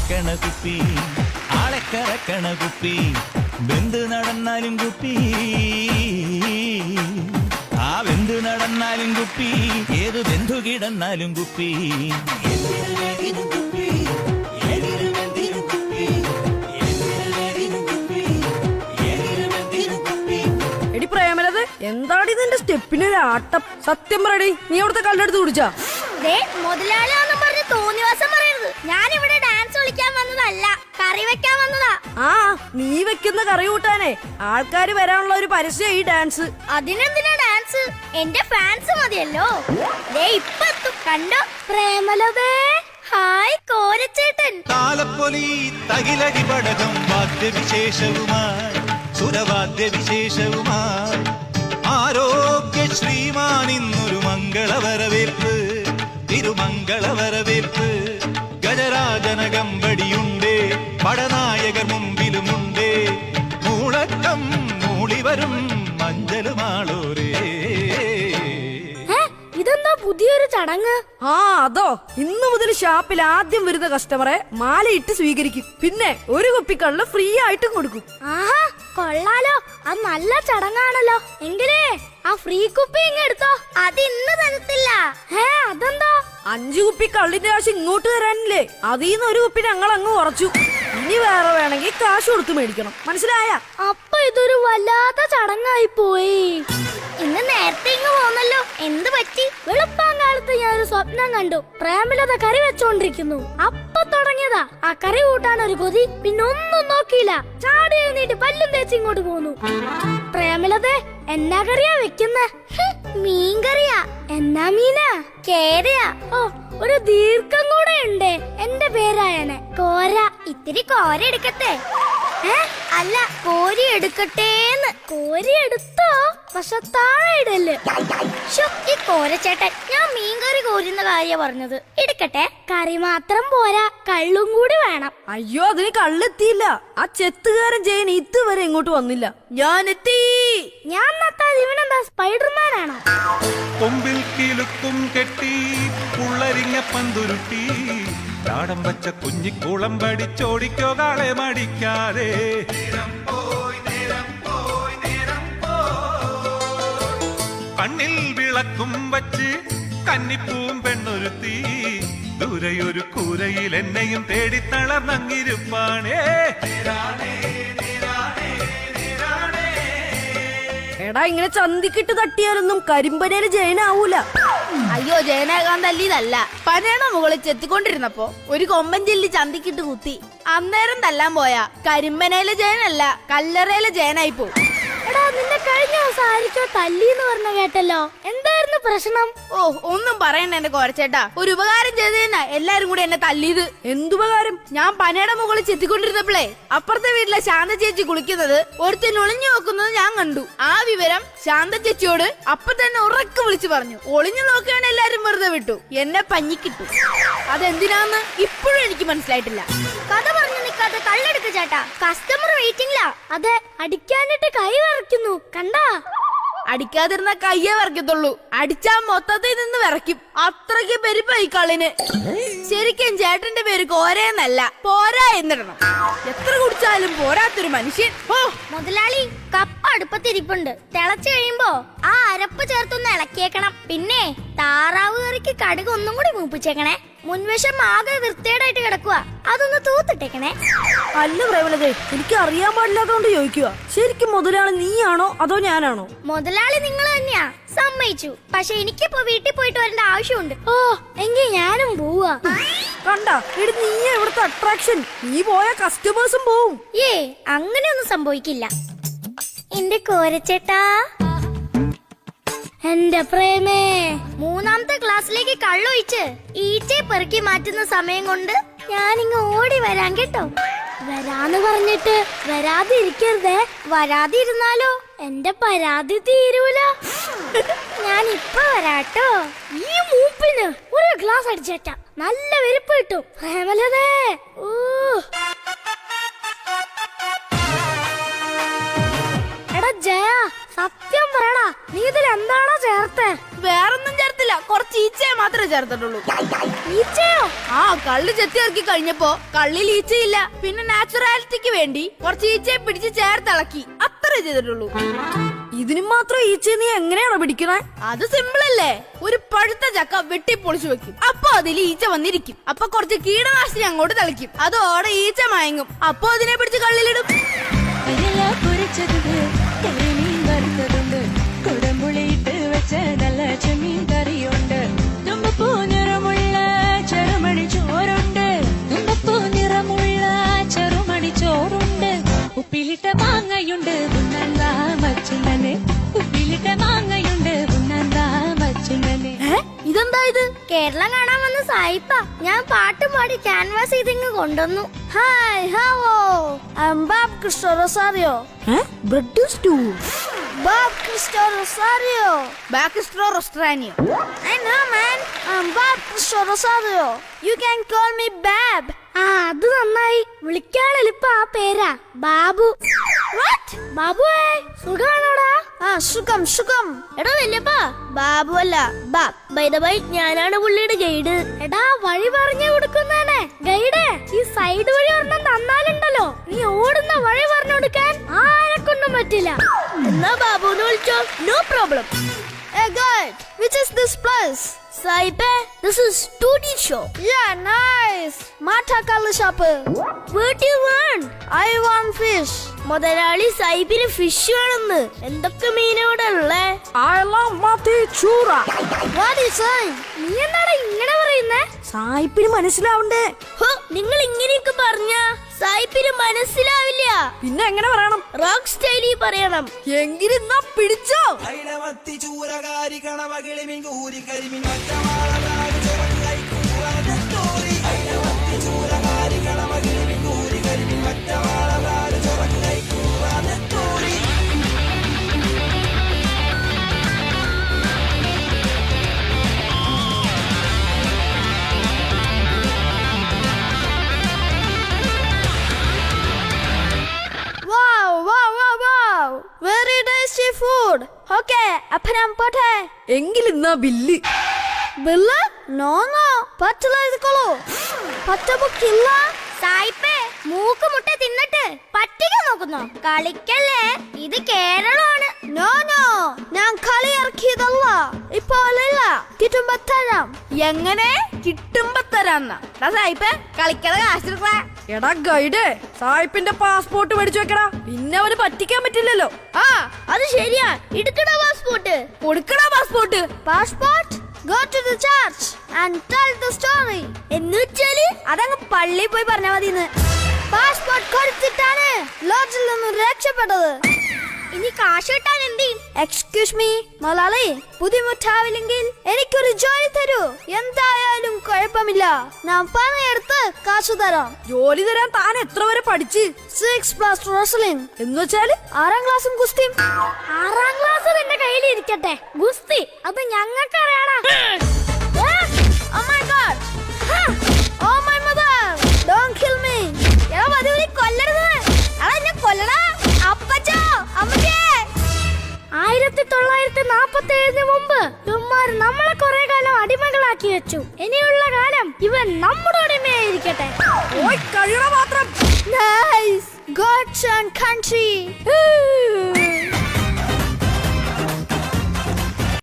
കറക്കണ കുപ്പി ആളെ കറക്കണ കുപ്പി ബന്ധു നടന്നാലും കുപ്പി ആ ബന്ധു നടന്നാലും കുപ്പി ഏത് ബന്ധു കിടന്നാലും കുപ്പി എടി പ്രേമലത് എന്താടി നിന്റെ സ്റ്റെപ്പിനൊരു ആട്ടം? സത്യം പറയടി, നീ അവിടുത്തെ കല്ലെടുത്ത് കുടിച്ചാ? മുതലാളിയാന്നും പറഞ്ഞ് തോന്നിവാസം പറയരുത്. ഞാൻ ഇവിടെ ഡാൻസ് കളിക്കാൻ വന്നതല്ല, കറി വെക്കാൻ വന്നതാ. ആ, നീ വെക്കുന്ന കറി കൂട്ടാനേ ആൾക്കാര് വരാനുള്ള ഒരു പരസ്യം ഈ ഡാൻസ്. അതിനെന്തിനാ ഡാൻസ്? എന്റെ ഫാൻസ് മതിയല്ലോ. ഇപ്പൊ കണ്ടോ പ്രേമലതേ. ഹായ് കോരച്ചേട്ടൻ. താലപ്പൊലി തകിലടി പടകം വാദ്യവിശേഷവുമായി സുരവാദ്യവിശേഷവുമായി ആരോഗ്യ ശ്രീമാൻ ഇന്നൊരു മംഗളവരവേൽപ്പ് തിരുമംഗളവരവേൽപ്പ് ഗജരാജനകമ്പടിയുണ്ടേ പടനായകർ മുമ്പിലുമുണ്ടേ മൂളക്കം മൂളിവരും മഞ്ചലുമാളോരേ. ഇതെന്താ പുതിയൊരു ചടങ്ങ്? ആ അതോ, ഇന്നു മുതൽ ഷാപ്പിൽ ആദ്യം വരുന്ന കസ്റ്റമറെ മാലയിട്ട് സ്വീകരിക്കും. പിന്നെ ഒരു കുപ്പി കള്ള് ഫ്രീ ആയിട്ടും കൊടുക്കും. ആഹാ, കൊള്ളാലോ. അത് നല്ല ചടങ്ങാണല്ലോ. എങ്കിലേ ആ ഫ്രീ കുപ്പി ഇങ്ങെടുത്തോ. അത് ഇന്ന് തരത്തില്ല. അതെന്താ? 5 കുപ്പി കള്ളിന്റെ കാശ് ഇങ്ങോട്ട് തരാനില്ലേ, അതീന്ന് ഒരു കുപ്പി ഞങ്ങൾ അങ്ങ് കുറച്ചു. ഇനി വേറെ വേണമെങ്കിൽ കാശ് കൊടുത്ത് മേടിക്കണം, മനസ്സിലായ? അപ്പൊ ഇതൊരു വല്ലാത്ത ചടങ്ങായി പോയി. ഇന്ന് നേരത്തെ ഇങ്ങ് പോന്നല്ലോ, എന്ത് പറ്റി? വെളുപ്പാങ്കാലത്ത് ഞാനൊരു സ്വപ്നം കണ്ടു. പ്രേമലത കറി വെച്ചോണ്ടിരിക്കുന്നു. അപ്പൊ തുടങ്ങിയതാ ആ കറി കൂട്ടാൻ ഒരു കൊതി. പിന്നെ ഒന്നും നോക്കിയില്ല, ചാടി എഴുന്നേറ്റ് പല്ലും തേച്ച് ഇങ്ങോട്ട് പോന്നു. പ്രേമലതേ, എന്നാ കറിയാ വെക്കുന്നേ? മീൻ കറിയാ. എന്നാ മീനാ? കേരയാ. ഓ, ഒരു ദീർഘം കൂടെ ഉണ്ട്. എന്റെ പേരായനെ കോര. ഇത്തിരി കോര എടുക്കട്ടെ? അല്ല, കോരി എടുക്കട്ടേന്ന്. കോരി എടുത്തോ, പക്ഷെ താഴെ ഇടല്. ഈ കോരച്ചേട്ടൻ, ഞാൻ മീൻകറി കോരുന്ന കാര്യ പറഞ്ഞത്. എടുക്കട്ടെ? കറി മാത്രം പോരാ, കള്ളും കൂടി വേണം. അയ്യോ, അതിന് കള്ളെത്തിയില്ല. ആ ചെത്തുകാരൻ ജയൻ ഇതുവരെ ഇങ്ങോട്ട് വന്നില്ല. ഞാൻ എത്തി. ഞാൻ നട്ടാൽ ഇവനെന്താ സ്പൈഡർമാൻ ആണോ? കൊമ്പിൽ കിലുക്കും കെട്ടി പുള്ളരിങ്ങ പന്തുരുട്ടി നാടം വച്ച കുഞ്ഞിക്കുളം പഠിച്ചോടിക്കോ കാളെ മടിക്കാതെ. കണ്ണിൽ വിളക്കും വച്ച് കന്നിപ്പൂവും പെണ്ണൊരുത്തി ദൂരെയൊരു കൂരയിൽ എന്നെയും തേടി തളർന്നങ്ങിരുപ്പാണേ. എടാ, ഇങ്ങനെ ചന്തിക്കിട്ട് തട്ടിയാലൊന്നും കരിമ്പനയില് ജയനാവൂല. അയ്യോ, ജയനാകാൻ തല്ലിയതല്ല. പനയുടെ മുകളിൽ ചെത്തിക്കൊണ്ടിരുന്നപ്പോ ഒരു കൊമ്പൻ ചെല്ലി ചന്തിക്കിട്ട് കുത്തി. അന്നേരം തല്ലാൻ പോയാ കരിമ്പനയിലെ ജയനല്ല, കല്ലറയിലെ ജയനായി പോകും. എടാ, നിന്നെ കഴിഞ്ഞ ദിവസം ആയിരിക്കോ തല്ലിന്ന് പറഞ്ഞ കേട്ടല്ലോ. എന്തായിരുന്നു പ്രശ്നം? ഓ, ഒന്നും പറയണ്ട എന്റെ കോരച്ചേട്ടാ. ഒരു ഉപകാരം ചെയ്തേനാ എല്ലാരും കൂടി എന്നെ തല്ലിയത്. എന്തുപകാരം? ഞാൻ പനയുടെ മുകളിൽ ചെത്തിക്കൊണ്ടിരുന്നപ്പോഴേ അപ്പുറത്തെ വീട്ടിലെ ശാന്ത ചേച്ചി കുളിക്കുന്നത് ഒരുത്തൻ ഒളിഞ്ഞു നോക്കുന്നത് ഞാൻ കണ്ടു. ആ വിവരം ശാന്ത ചേച്ചിയോട് അപ്പൊ തന്നെ ഉറക്കെ വിളിച്ചു പറഞ്ഞു. ഒളിഞ്ഞു നോക്കുകയാണ് എല്ലാരും വെറുതെ വിട്ടു. എന്നെ പഞ്ഞിക്കിട്ടു. അതെന്തിനാന്ന് ഇപ്പോഴും എനിക്ക് മനസ്സിലായിട്ടില്ല. കഥ പറഞ്ഞു നിൽക്കാതെ കള്ളെടുക്ക ചേട്ടാ. കസ്റ്റമർ വെയിറ്റിംഗിലാ. അതെ, അടിക്കാനിട്ട് കൈ വിറയ്ക്കുന്നു, കണ്ടാ? അടിക്കാതിരുന്ന കയ്യേ വിറയ്ക്കത്തുള്ളൂ, അടിച്ചാ മൊത്തത്തിൽ നിന്ന് വിറയ്ക്കും. അത്രയ്ക്ക് പെരുപ്പായി കള്ളിന്. ശരിക്കും ചേട്ടന്റെ പേര് കോരയെന്നല്ല, പോരാ എന്നിടണം. എത്ര കുടിച്ചാലും പോരാത്തൊരു മനുഷ്യൻ. ഓ മുതലാളി, കപ്പ അടുപ്പത്തിരിപ്പുണ്ട്. തിളച്ചു കഴിയുമ്പോ ആ അരപ്പ് ചേർത്തൊന്ന് ഇളക്കിയേക്കണം. പിന്നെ താറാവ് കറിക്ക് കടുക് ഒന്നും കൂടി മൂപ്പിച്ചേക്കണേ. മുൻവശം ആകെ വൃത്തിയേടായിട്ട് കിടക്കുക, അതൊന്ന് തൂത്തിട്ടേക്കണേ. അല്ല പ്രേമലതേ, എനിക്ക് അറിയാൻ പാടില്ലാത്തോണ്ട് ചോദിക്കുക. ശരിക്കും മുതലാളി നീയാണോ അതോ ഞാനാണോ? മുതലാളി നിങ്ങൾ തന്നെയാ, സമ്മതിച്ചു. പക്ഷെ എനിക്കിപ്പോ വീട്ടിൽ പോയിട്ട് വരേണ്ട ആവശ്യമുണ്ട്. ഓ, എങ്കിൽ ഞാനും പോവാ. കണ്ട, എടി നീയാ ഇവിടുത്തെ അട്രാക്ഷൻ. നീ പോയ കസ്റ്റമേഴ്സും പോവും. അങ്ങനെയൊന്നും സംഭവിക്കില്ല എന്റെ കോരച്ചേട്ടാ. എന്റെ പ്രേമേ, 3ാമത്തെ ക്ലാസ്സിലേക്ക് കള്ളൊഴിച്ച് ഈച്ചയെ പെറുക്കി മാറ്റുന്ന സമയം കൊണ്ട് ഞാനിങ്ങ് ഓടി വരാൻ കേട്ടോ. വരാന്ന് പറഞ്ഞിട്ട് വരാതിരിക്കരുതേ. വരാതിരുന്നാലോ എന്റെ പരാതി തീരൂല. ഞാൻ ഇപ്പൊ വരാട്ടോ. ഈ മൂപ്പിന് ഒരു ഗ്ലാസ് അടിച്ചേറ്റാ നല്ല വെരുപ്പ് കിട്ടും. പ്രേമലതേ, ഓ എടാ ജയ, സത്യം പറയടാ, നീ ഇതിൽ എന്താണോ ചേർത്തേ? വേറൊന്നും ചേർത്തില്ല, കുറച്ച് ഈച്ചയെ മാത്രമേ ചേർത്തിട്ടുള്ളൂ. ഈച്ചയോ? ആ കള്ള് ചെത്തി ഇറക്കി കഴിഞ്ഞപ്പോ കള്ളിൽ ഈച്ചയില്ല. പിന്നെ നാച്ചുറാലിറ്റിക്ക് വേണ്ടി കുറച്ച് ഈച്ചയെ പിടിച്ച് ചേർത്തിളക്കി, അത്രേ ചെയ്തിട്ടുള്ളൂ. ഇതിന് മാത്രം ഈച്ച നീ എങ്ങനെയാണോ പിടിക്കണേ? അത് സിമ്പിൾ അല്ലേ. ഒരു പഴുത്ത ചക്ക വെട്ടി പൊളിച്ചു വെക്കും, അപ്പൊ അതിൽ ഈച്ച വന്നിരിക്കും. അപ്പൊ കുറച്ച് കീടനാശിനി അങ്ങോട്ട് തളിക്കും, അതോടെ ഈച്ച മയങ്ങും. അപ്പൊ അതിനെ പിടിച്ച് കള്ളിലിടും. അയല പൊരിച്ചതുണ്ട്, കരിമീൻ വറുത്തതുണ്ട്, കുടമ്പുളിയിട്ട് വെച്ച നല്ല ചെമ്മീൻ കറിയുണ്ട്, തുമ്പപ്പൂ നിറമുള്ള ചെറുമണി ചോറുണ്ട്, തുമ്പപ്പൂ നിറമുള്ള ചെറുമണി ചോറുണ്ട്, ഉപ്പിലിട്ട മാങ്ങയുണ്ട് ഉണ്ണാൻ വച്ചുണ്ണന്, ഉപ്പിലിട്ട മാങ്ങയുണ്ട് ഉണ്ണാൻ വച്ചുണ്ണന്. ഇതെന്താ ഇത്? കേരളം കാണാൻ വന്ന സായിപ്പ. ഞാൻ പാട്ട് പാടി ക്യാൻവാസ് ചെയ്തിങ്ങ് കൊണ്ടുവന്നു. Hi, hello, Bob Christo Rosario. Bread stew. Bob Christo Rosario. ബാക്കിസ്ട്രോ റെസ്റ്റോറാനിയോ. I know, man. Bob Cristo Rosario. You can call me Bab. ആ അത് നന്നായി. വിളിക്കാൻ എളുപ്പ ആ പേരാ, ബാബു. What? ബാബുവേ, സുഖാണോടാ? ആ സുഖം സുഖം. എടാ വല്യപ്പാ, ബാബു അല്ല ബാബ്. ബൈ ദ ബൈ, ഞാനാണ് പുള്ളിയുടെ ഗൈഡ്. എടാ വഴി പറഞ്ഞു കൊടുക്കുന്നേ ഗൈഡ്. ഈ സൈഡ് വഴി ഒരെണ്ണം തന്നാലുണ്ടല്ലോ, നീ ഓടുന്ന വഴി പറഞ്ഞു കൊടുക്കാൻ ആരെക്കൊണ്ടും പറ്റില്ല. എന്നാ ബാബുന്ന് വിളിച്ചോ, no problem. Hey guide, which is this place? Saipe, this is Tooty shop. Yeah, nice. Mata Kallu shop. What do you want? I want fish. മുതലാളി സൈബിന് ഫിഷ് വേണമെന്ന്. എന്തൊക്കെ മീനോടെ ഉള്ളേ? I love Mati Chura. What is saying? നീ എന്താണ് ഇങ്ങനെ പറയുന്നേ? സായിപ്പിന് മനസ്സിലാവണ്ടേ? ഹോ, നിങ്ങൾ ഇങ്ങനെയൊക്കെ പറഞ്ഞ സായിപ്പിന് മനസ്സിലാവില്ല. പിന്നെ എങ്ങനെ പറയണം? റോക്ക് സ്റ്റൈലിൽ പറയണം. എങ്കിലെന്നാ പിടിച്ചോ. അയിലമത്തി ചൂരകാരി കണവകിളിമിൻ കൂരി കരിമിൻ മറ്റമാളകാരി ചുവടുകൈ കൂവാനത്തോറി. അയിലമത്തി ചൂരകാരി കണവകിളിമിൻ കൂരി കരിമിൻ മറ്റമാളകാരി ചുവടുകൈ കൂവാനത്തോറി. Wow, wow, wow, wow. Very tasty food. Okay, അപ്പൊ ഞാൻ പോട്ടെ. എങ്കിലെന്നാ ബില്ല്. ബില്ല്? നോ നോ, പറ്റില്ല, ഇതുകൊള്ളൂ. പറ്റപ്പൊക്കില്ല. സായിപ്പേ, മൂക്ക് മുട്ട തിന്നിട്ട് പറ്റിക നോക്കുന്നോ? കളിക്കല്ലേ, ഇത് കേരളമാണ്. നോ നോ, ഞാൻ കളി ഇറക്കിയതല്ല. ഇപ്പൊ അല്ല, കിട്ടുമ്പോ തരാം. എങ്ങനെ കിട്ടുമ്പോ തരാന്ന സായിപ്പേ, കളിക്കാതെ കാശെടുക്കളാ. എടാ ഗൈഡേ, സായിപ്പിന്റെ പാസ്പോർട്ട് മേടിച്ചു വെക്കടാ, പിന്നെ അവന് പറ്റിക്കാൻ പറ്റില്ലല്ലോ. ആ അത് ശരിയാ. എടുക്കടാ പാസ്പോർട്ട്. കൊടുക്കടാ passport. Passport? Go to the church and tell the story. എന്ന് വെച്ചാല് അതങ്ങ് പള്ളിയിൽ പോയി പറഞ്ഞാ മതിന്ന്. പാസ്പോർട്ട് കൊടുത്തിട്ടാണ് ലോഡ്ജിൽ നിന്ന് രക്ഷപ്പെട്ടത്. ഇനി കാശ് കിട്ടാൻ എന്ത്? എക്സ്ക്യൂസ് മീ മലയാളി, ബുദ്ധിമുട്ടാവില്ലെങ്കിൽ എനിക്കൊരു ജോലി തരൂ. എന്തായാലും കുഴപ്പമില്ല, ഞാൻ പണിയെടുത്ത് കാശ് തരാം. ജോലി തരാൻ താൻ എത്ര വരെ പഠിച്ച്? 6+ wrestling. എന്ന് വെച്ചാല് 6ാം ക്ലാസ്സും ഗുസ്തിയും. 6ാം ക്ലാസ് നിന്റെ കയ്യിൽ ഇരിക്കട്ടെ, ഗുസ്തി അത് ഞങ്ങൾക്ക് അറിയാടാ. Oh my God. Oh my mother. Don't kill me. എടാ മധുരി, കൊല്ലരുത്. എടാ എന്നെ കൊല്ലടാ. അപ്പച്ചോ, അമ്മച്ചേ. 1947 മുമ്പ് ഇവന്മാര് നമ്മളെ കുറെ കാലം അടിമകളാക്കി വെച്ചു. ഇനിയുള്ള കാലം ഇവൻ നമ്മുടെ അടിമയായിരിക്കട്ടെ. പോയി കഴിയണ മാത്രം. Nice. Gods and country.